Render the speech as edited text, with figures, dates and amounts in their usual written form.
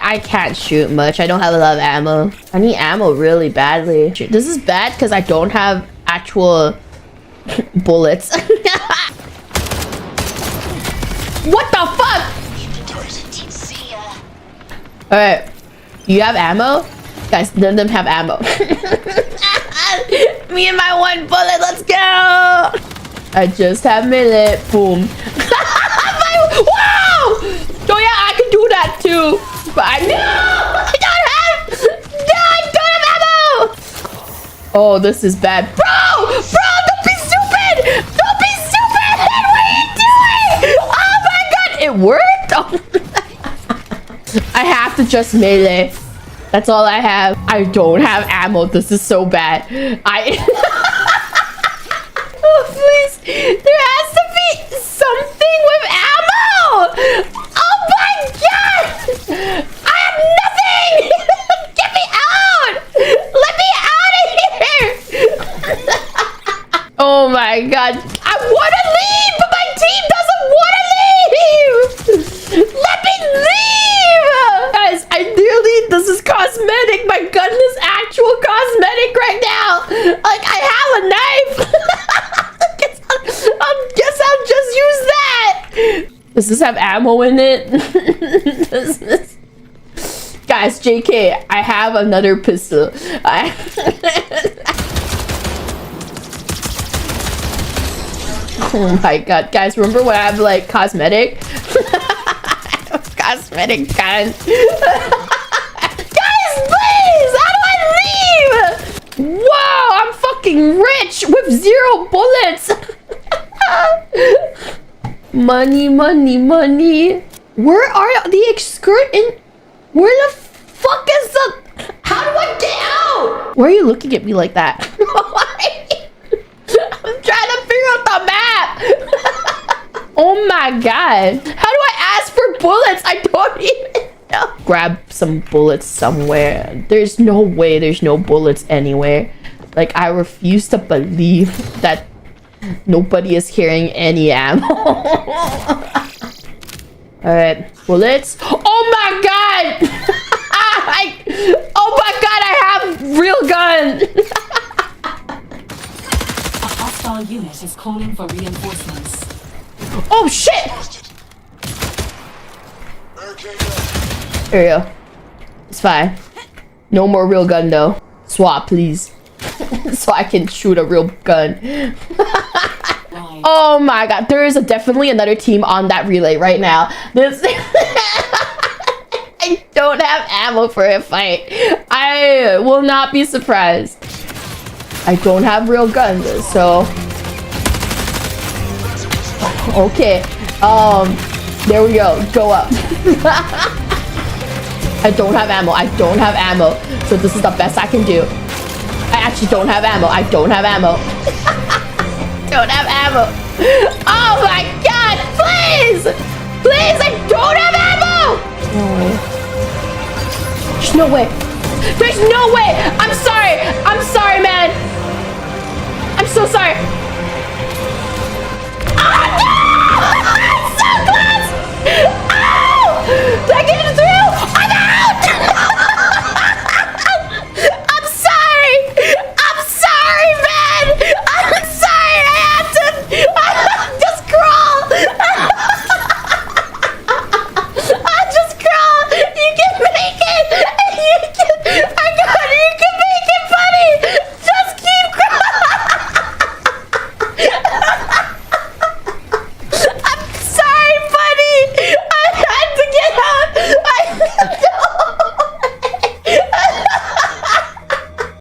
I can't shoot much. I don't have a lot of ammo. I need ammo really badly. This is bad because I don't have actual bullets. What the fuck? Alright. You have ammo? Guys, none of them have ammo. Me and my one bullet, let's go! I just have melee. Boom. Wow! Oh yeah, I can do that too. But I don't have ammo! Oh, this is bad. Bro! Don't be stupid! Don't be stupid! What are you doing? Oh my god! It worked? Oh. I have to just melee. That's all I have. I don't have ammo. This is so bad. Oh, please. There has to be something with ammo. Oh my god. I have nothing. Get me out. Let me out of here. Oh my god. I want to leave, but my team doesn't want to leave. Let me leave. Guys, this is cosmetic. My gun is actual cosmetic right now. Like, I have a knife. I guess I'll just use that. Does this have ammo in it? Guys, JK, I have another pistol. Oh my god, guys, remember when I have like cosmetic? Cosmetic gun. Guys, please! How do I leave? Whoa, I'm fucking rich with 0 bullets. Money, money, money. Where are the excursion? Where the fuck is the... How do I get out? Why are you looking at me like that? I'm trying to figure out the map. Oh my god. How do I ask for bullets? I don't even know. Grab some bullets somewhere. There's no way there's no bullets anywhere. Like, I refuse to believe that nobody is carrying any ammo. Alright, bullets. Oh my god! Oh my god, I have real gun! A hostile unit is calling for reinforcements. Oh shit! There you go. It's fine. No more real gun though. Swap, please. So I can shoot a real gun. Oh my god. There is definitely another team on that relay right now. This I don't have ammo for a fight. I will not be surprised. I don't have real guns, so... Okay. There we go. Go up. I don't have ammo. I don't have ammo. So this is the best I can do. I actually don't have ammo. I don't have ammo. Don't have ammo. Oh my god. Please. Please. I don't have ammo. Oh. There's no way. There's no way. I'm sorry. I'm sorry, man. I'm so sorry.